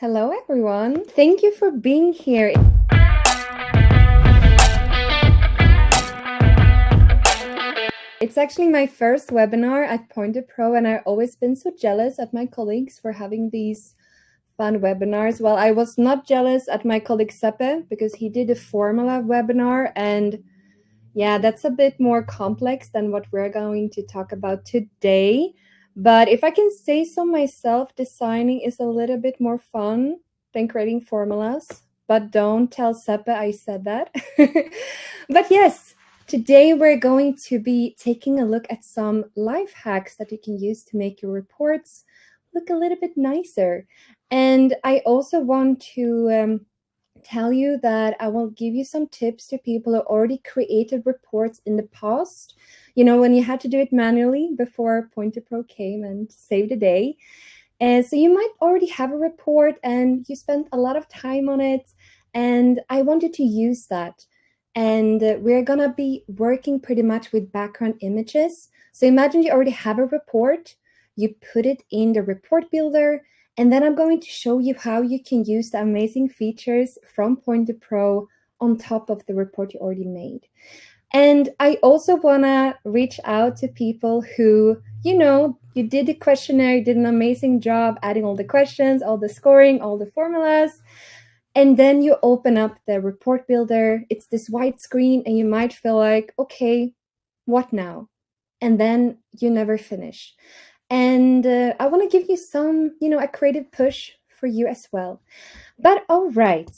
Hello, everyone. Thank you for being here. It's actually my first webinar at Pointerpro, and I've always been so jealous at my colleagues for having these fun webinars. Well, I was not jealous at my colleague Seppe because he did a formula webinar, and yeah, that's a bit more complex than what we're going to talk about today. But if I can say so myself, designing is a little bit more fun than creating formulas. But don't tell Seppe I said that. But yes, today we're going to be taking a look at some life hacks that you can use to make your reports look a little bit nicer. And I also want to tell you that I will give you some tips to people who already created reports in the past. You know, when you had to do it manually before Pointerpro came and saved the day. And so you might already have a report and you spent a lot of time on it. And I wanted to use that. And we're going to be working pretty much with background images. So imagine you already have a report, you put it in the report builder, and then I'm going to show you how you can use the amazing features from Pointerpro on top of the report you already made. And I also want to reach out to people who, you know, you did the questionnaire, you did an amazing job adding all the questions, all the scoring, all the formulas. And then you open up the report builder. It's this white screen and you might feel like, okay, what now? And then you never finish. And I want to give you some, a creative push for you as well. But all right.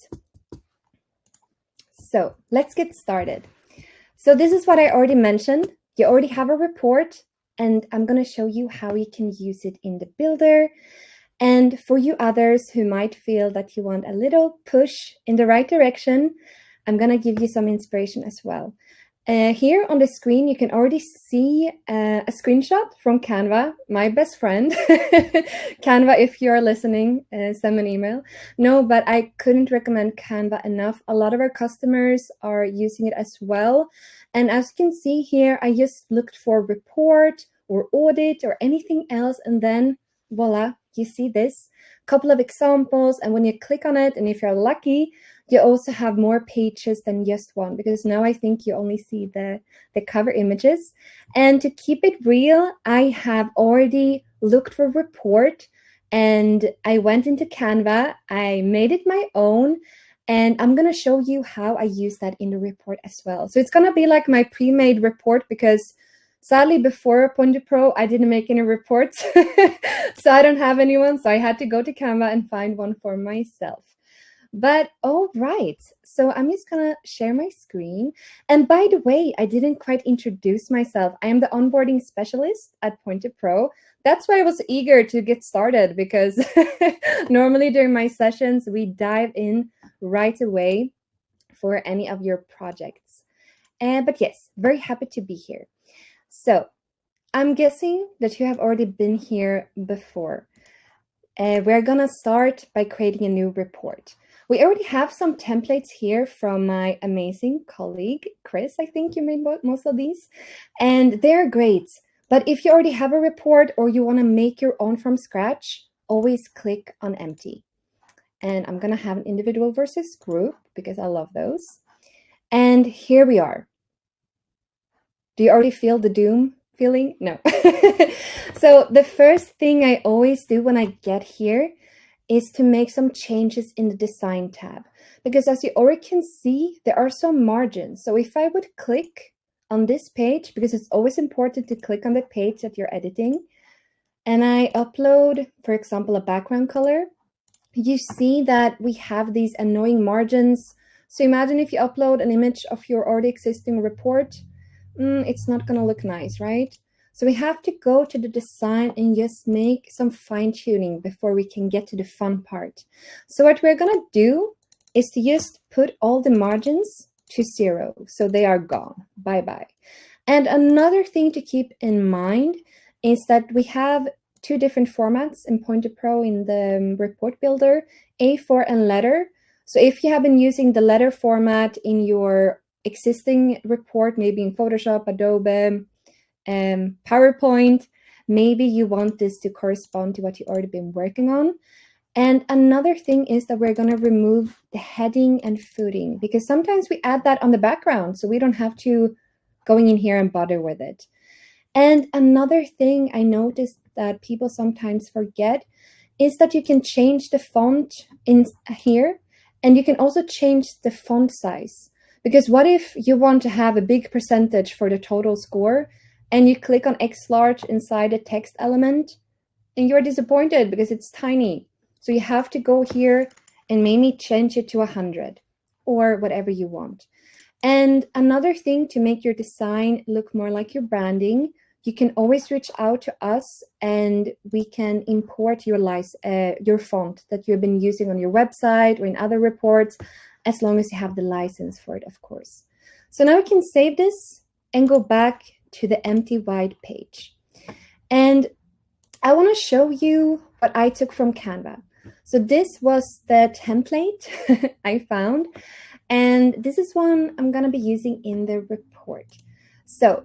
So let's get started. So this is what I already mentioned. You already have a report, and I'm going to show you how you can use it in the builder. And for you others who might feel that you want a little push in the right direction, I'm going to give you some inspiration as well. Here on the screen, you can already see a screenshot from Canva, my best friend. Canva, if you're listening, send me an email. No, but I couldn't recommend Canva enough. A lot of our customers are using it as well. And as you can see here, I just looked for report or audit or anything else. And then voila, you see this couple of examples. And when you click on it, and if you're lucky, you also have more pages than just one, because now I think you only see the cover images. And to keep it real, I have already looked for report and I went into Canva. I made it my own. And I'm going to show you how I use that in the report as well. So it's going to be like my pre-made report, because sadly, before Pointerpro, I didn't make any reports. So I don't have anyone. So I had to go to Canva and find one for myself. But all right, so I'm just gonna share my screen. And by the way, I didn't quite introduce myself. I am the onboarding specialist at Pointerpro. That's why I was eager to get started, because normally during my sessions, we dive in right away for any of your projects. But yes, very happy to be here. So I'm guessing that you have already been here before. We're gonna start by creating a new report. We already have some templates here from my amazing colleague, Chris. I think you made most of these, and they're great. But if you already have a report or you want to make your own from scratch, always click on empty. And I'm going to have an individual versus group because I love those. And here we are. Do you already feel the doom feeling? No. So the first thing I always do when I get here is to make some changes in the design tab, because as you already can see, there are some margins. So if I would click on this page, because it's always important to click on the page that you're editing, and I upload, for example, a background color, you see that we have these annoying margins. So imagine if you upload an image of your already existing report, it's not going to look nice, right? So we have to go to the design and just make some fine tuning before we can get to the fun part. So what we're going to do is to just put all the margins to 0. So they are gone. Bye-bye. And another thing to keep in mind is that we have 2 different formats in Pointerpro in the report builder, A4 and letter. So if you have been using the letter format in your existing report, maybe in Photoshop, Adobe, PowerPoint, maybe you want this to correspond to what you've already been working on. And another thing is that we're going to remove the heading and footing, because sometimes we add that on the background, so we don't have to going in here and bother with it. And another thing I noticed that people sometimes forget is that you can change the font in here, and you can also change the font size. Because what if you want to have a big percentage for the total score, and you click on X large inside a text element, and you're disappointed because it's tiny. So you have to go here and maybe change it to 100 or whatever you want. And another thing to make your design look more like your branding, you can always reach out to us and we can import your font that you've been using on your website or in other reports, as long as you have the license for it, of course. So now we can save this and go back to the empty white page. And I want to show you what I took from Canva. So this was the template I found, and this is one I'm going to be using in the report. So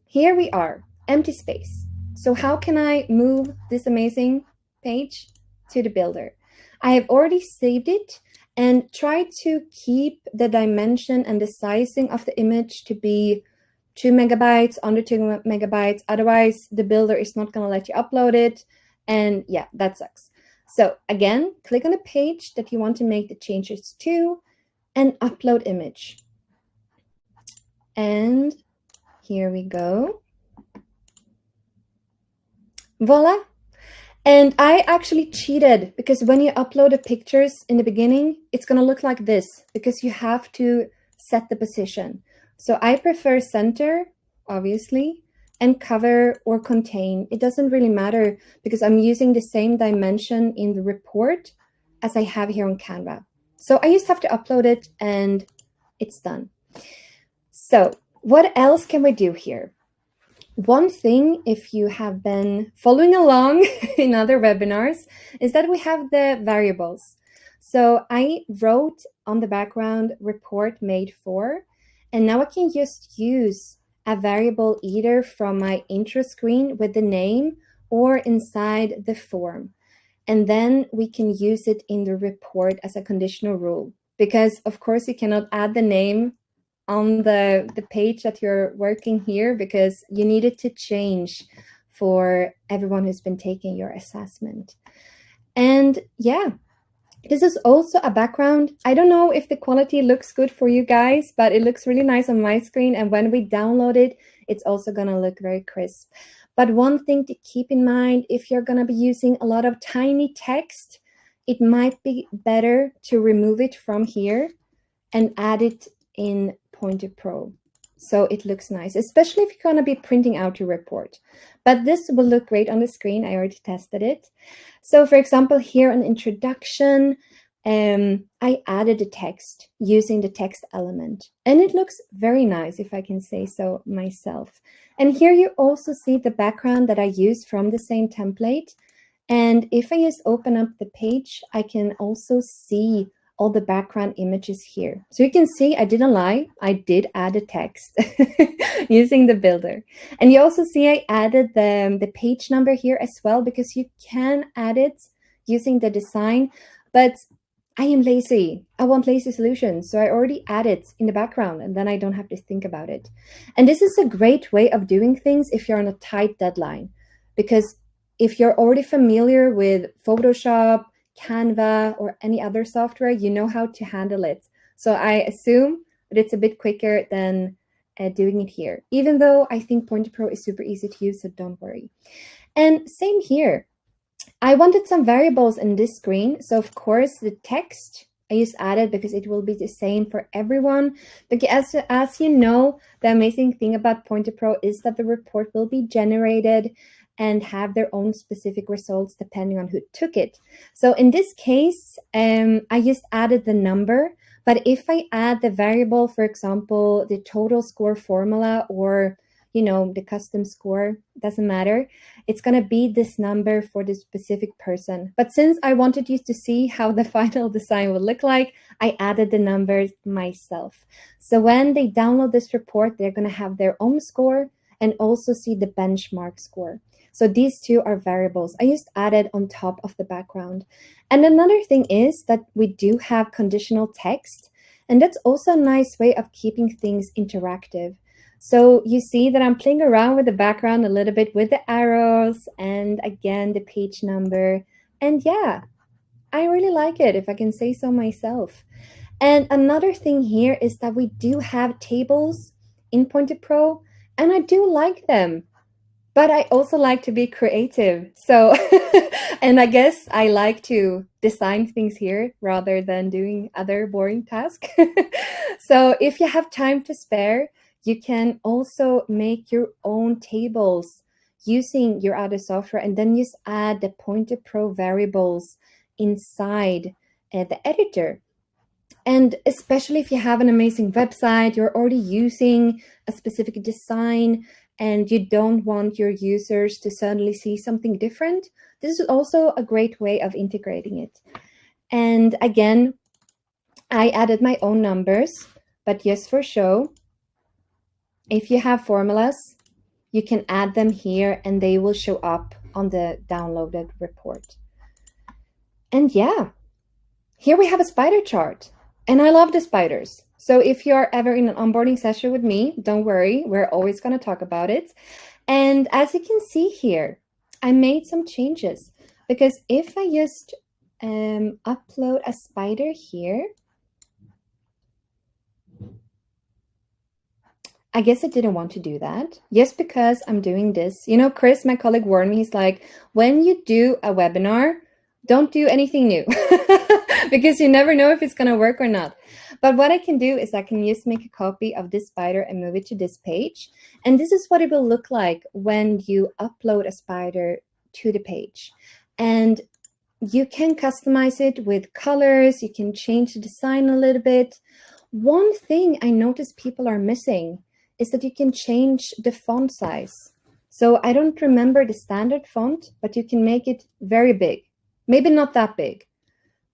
here we are, empty space. So how can I move this amazing page to the builder? I have already saved it and tried to keep the dimension and the sizing of the image to be 2 megabytes, under 2 megabytes. Otherwise, the builder is not going to let you upload it. And yeah, that sucks. So again, click on the page that you want to make the changes to and upload image. And here we go. Voila. And I actually cheated, because when you upload the pictures in the beginning, it's going to look like this because you have to set the position. So I prefer center, obviously, and cover or contain. It doesn't really matter because I'm using the same dimension in the report as I have here on Canva. So I just have to upload it and it's done. So what else can we do here? One thing, if you have been following along in other webinars, is that we have the variables. So I wrote on the background report made for, and now I can just use a variable either from my intro screen with the name or inside the form. And then we can use it in the report as a conditional rule, because of course you cannot add the name on the page that you're working here, because you need it to change for everyone who's been taking your assessment. And yeah, this is also a background. I don't know if the quality looks good for you guys, but it looks really nice on my screen. And when we download it, it's also going to look very crisp. But one thing to keep in mind, if you're going to be using a lot of tiny text, it might be better to remove it from here and add it in Pointerpro, so it looks nice, especially if you're going to be printing out your report. But this will look great on the screen. I already tested it. So for example, here an introduction, I added the text using the text element, and it looks very nice, if I can say so myself. And here you also see the background that I used from the same template. And if I just open up the page, I can also see all the background images here. So you can see I didn't lie. I did add a text using the builder. And you also see I added the page number here as well, because you can add it using the design. But I am lazy. I want lazy solutions. So I already add it in the background, and then I don't have to think about it. And this is a great way of doing things if you're on a tight deadline, because if you're already familiar with Photoshop, Canva, or any other software, you know how to handle it. So I assume that it's a bit quicker than doing it here, even though I think Pointerpro is super easy to use, so don't worry. And same here. I wanted some variables in this screen. So of course, the text I just added because it will be the same for everyone. But as you know, the amazing thing about Pointerpro is that the report will be generated and have their own specific results depending on who took it. So in this case, I just added the number. But if I add the variable, for example, the total score formula, or the custom score, doesn't matter. It's going to be this number for this specific person. But since I wanted you to see how the final design would look like, I added the numbers myself. So when they download this report, they're going to have their own score and also see the benchmark score. So these two are variables I just added on top of the background. And another thing is that we do have conditional text, and that's also a nice way of keeping things interactive. So you see that I'm playing around with the background a little bit with the arrows and again the page number. And yeah, I really like it, if I can say so myself. And another thing here is that we do have tables in Pointerpro, and I do like them. But I also like to be creative. So, and I guess I like to design things here rather than doing other boring tasks. So if you have time to spare, you can also make your own tables using your other software, and then just add the Pointerpro variables inside the editor. And especially if you have an amazing website, you're already using a specific design, and you don't want your users to suddenly see something different, this is also a great way of integrating it. And again, I added my own numbers, but just for show, if you have formulas, you can add them here and they will show up on the downloaded report. And yeah, here we have a spider chart. And I love the spiders. So if you're ever in an onboarding session with me, don't worry, we're always going to talk about it. And as you can see here, I made some changes, because if I just upload a spider here, I guess I didn't want to do that just because I'm doing this. You know, Chris, my colleague, warned me. He's like, when you do a webinar, don't do anything new because you never know if it's going to work or not. But what I can do is I can just make a copy of this spider and move it to this page. And this is what it will look like when you upload a spider to the page. And you can customize it with colors. You can change the design a little bit. One thing I notice people are missing is that you can change the font size. So I don't remember the standard font, but you can make it very big. Maybe not that big,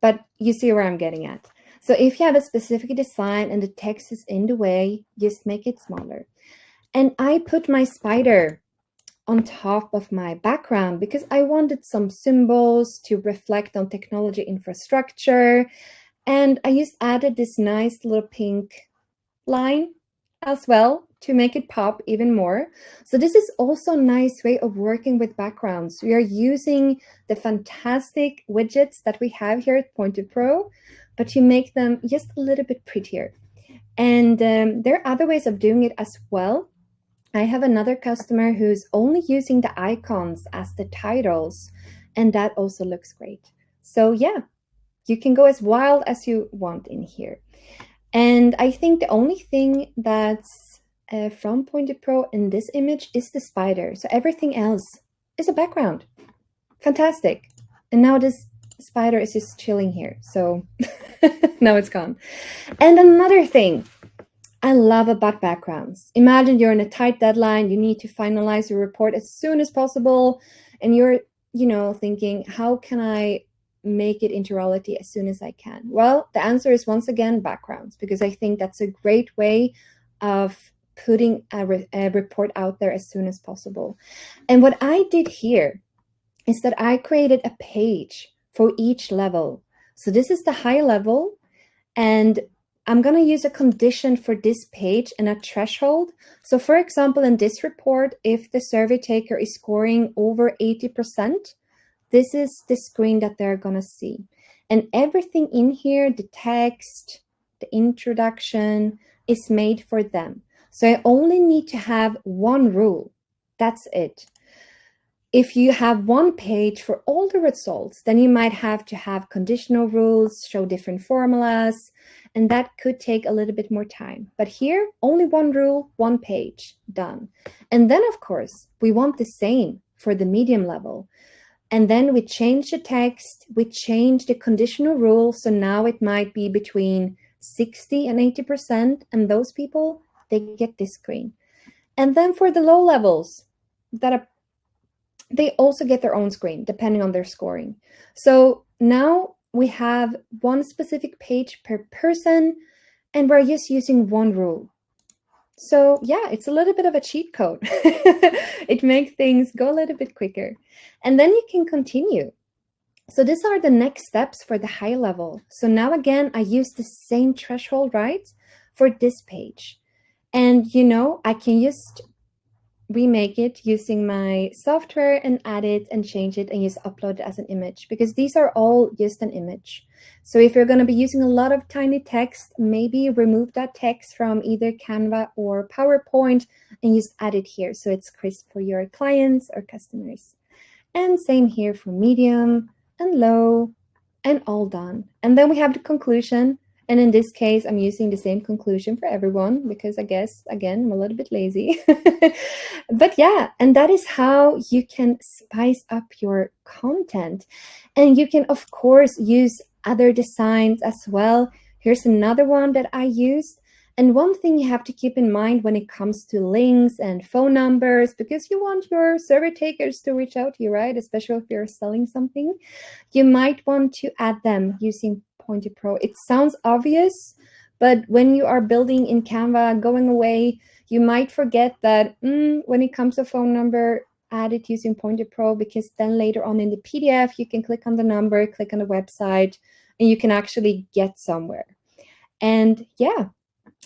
but you see where I'm getting at. So if you have a specific design and the text is in the way, just make it smaller. And I put my spider on top of my background because I wanted some symbols to reflect on technology infrastructure. And I just added this nice little pink line as well to make it pop even more. So this is also a nice way of working with backgrounds. We are using the fantastic widgets that we have here at Pointerpro, but you make them just a little bit prettier. And there are other ways of doing it as well. I have another customer who's only using the icons as the titles, and that also looks great. So yeah, you can go as wild as you want in here. And I think the only thing that's from Pointerpro in this image is the spider. So everything else is a background. Fantastic. And now this spider is just chilling here. So now it's gone. And another thing I love about backgrounds. Imagine you're in a tight deadline. You need to finalize your report as soon as possible. And you're, thinking, how can I make it into reality as soon as I can? Well, the answer is once again backgrounds, because I think that's a great way of putting a report out there as soon as possible. And what I did here is that I created a page for each level. So this is the high level, and I'm going to use a condition for this page and a threshold. So for example, in this report, if the survey taker is scoring over 80%, this is the screen that they're going to see. And everything in here, the text, the introduction, is made for them. So I only need to have one rule. That's it. If you have one page for all the results, then you might have to have conditional rules, show different formulas, and that could take a little bit more time. But here, only one rule, one page, done. And then, of course, we want the same for the medium level. And then we change the text, we change the conditional rule. So now it might be between 60 and 80%. And those people, they get this screen. And then for the low levels, they also get their own screen, depending on their scoring. So now we have one specific page per person, and we're just using one rule. So yeah, it's a little bit of a cheat code. It makes things go a little bit quicker. And then you can continue. So these are the next steps for the high level. So now again, I use the same threshold, right, for this page. And I can just remake it using my software and add it and change it and just upload it as an image, because these are all just an image. So if you're going to be using a lot of tiny text, maybe remove that text from either Canva or PowerPoint and just add it here so it's crisp for your clients or customers. And same here for medium and low and all done. And then we have the conclusion. And in this case, I'm using the same conclusion for everyone because I guess, again, I'm a little bit lazy. But yeah, and that is how you can spice up your content. And you can, of course, use other designs as well. Here's another one that I used. And one thing you have to keep in mind when it comes to links and phone numbers, because you want your survey takers to reach out to you, right? Especially if you're selling something, you might want to add them using Pointerpro. It sounds obvious, but when you are building in Canva, going away, you might forget that when it comes to phone number, add it using Pointerpro, because then later on in the PDF, you can click on the number, click on the website, and you can actually get somewhere. And yeah,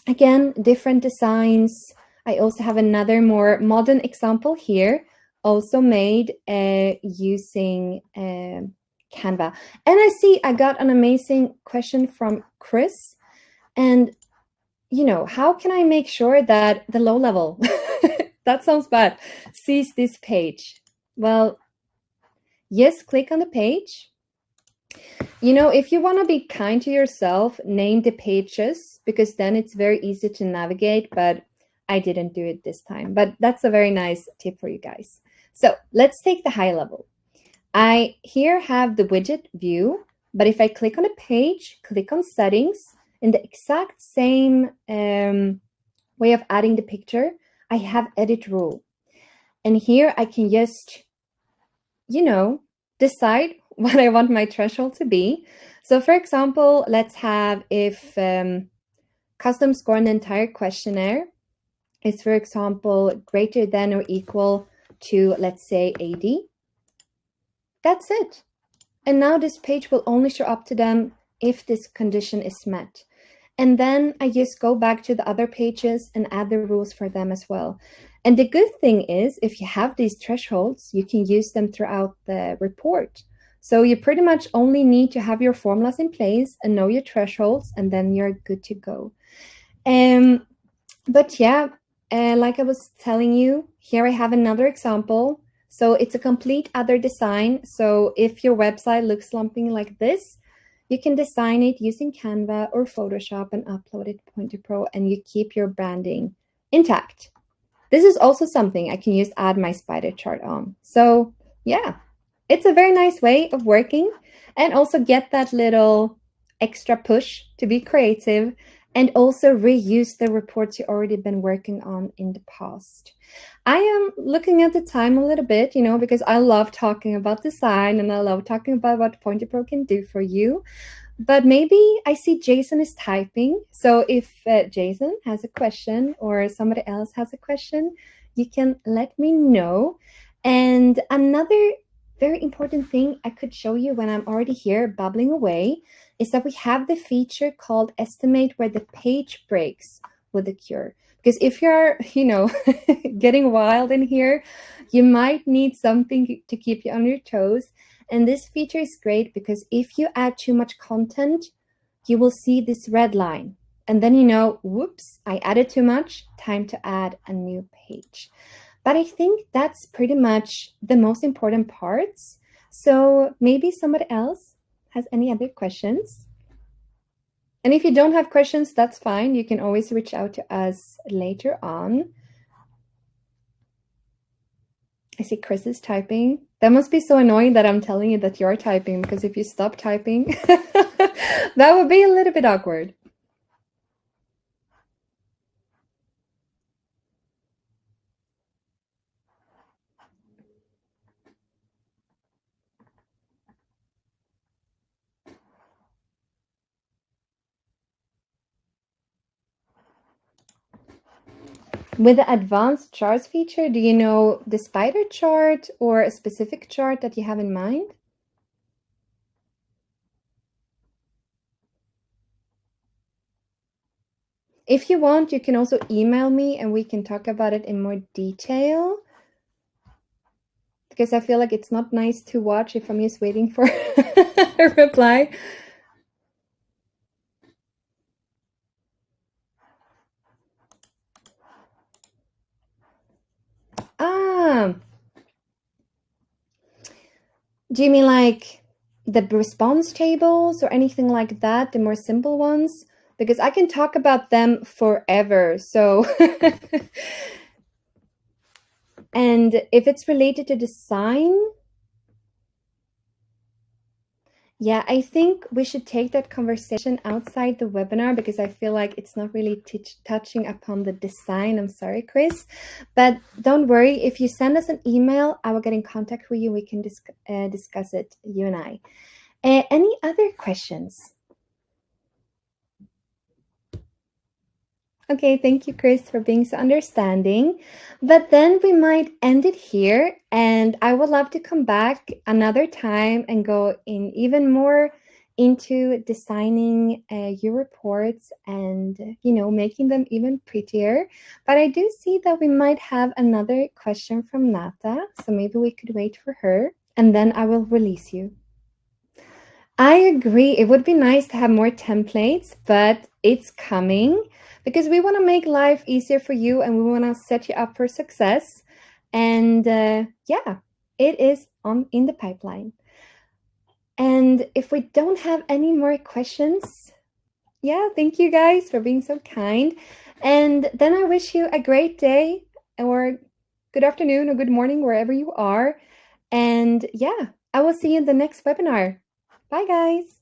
again, different designs. I also have another more modern example here, also made using Canva. And I see I got an amazing question from Chris. And, how can I make sure that the low level, that sounds bad, sees this page? Well, yes, click on the page. If you want to be kind to yourself, name the pages, because then it's very easy to navigate, but I didn't do it this time. But that's a very nice tip for you guys. So let's take the high level. I here have the widget view, but if I click on a page, click on settings, in the exact same way of adding the picture, I have edit rule. And here I can just, decide what I want my threshold to be. So for example, let's have if custom score in the entire questionnaire is, for example, greater than or equal to, let's say, 80. That's it. And now this page will only show up to them if this condition is met. And then I just go back to the other pages and add the rules for them as well. And the good thing is, if you have these thresholds, you can use them throughout the report. So you pretty much only need to have your formulas in place and know your thresholds, and then you're good to go. But yeah, like I was telling you, here I have another example. So it's a complete other design. So if your website looks something like this, you can design it using Canva or Photoshop and upload it to Pointerpro, and you keep your branding intact. This is also something I can use add my spider chart on. So yeah, it's a very nice way of working and also get that little extra push to be creative and also reuse the reports you've already been working on in the past. I am looking at the time a little bit, because I love talking about design and I love talking about what Pointerpro can do for you. But maybe I see Jason is typing. So if Jason has a question or somebody else has a question, you can let me know. And another very important thing I could show you when I'm already here babbling away is that we have the feature called estimate where the page breaks with the cure. Because if you're, getting wild in here, you might need something to keep you on your toes. And this feature is great because if you add too much content, you will see this red line. And then whoops, I added too much, time to add a new page. But I think that's pretty much the most important parts. So maybe somebody else has any other questions? And if you don't have questions, that's fine. You can always reach out to us later on. I see Chris is typing. That must be so annoying that I'm telling you that you're typing, because if you stop typing, that would be a little bit awkward. With the advanced charts feature, do you know the spider chart or a specific chart that you have in mind? If you want, you can also email me and we can talk about it in more detail. Because I feel like it's not nice to watch if I'm just waiting for a reply. Ah, do you mean like the response tables or anything like that, the more simple ones? Because I can talk about them forever. So, and if it's related to design, yeah, I think we should take that conversation outside the webinar because I feel like it's not really touching upon the design. I'm sorry, Chris, but don't worry. If you send us an email, I will get in contact with you. We can discuss it, you and I. Any other questions? Okay, thank you, Chris, for being so understanding. But then we might end it here, and I would love to come back another time and go in even more into designing your reports and, you know, making them even prettier. But I do see that we might have another question from Nata, so maybe we could wait for her, and then I will release you. I agree. It would be nice to have more templates, but it's coming because we want to make life easier for you and we want to set you up for success. And yeah, it is in the pipeline. And if we don't have any more questions, yeah, thank you guys for being so kind. And then I wish you a great day or good afternoon or good morning, wherever you are. And yeah, I will see you in the next webinar. Bye, guys.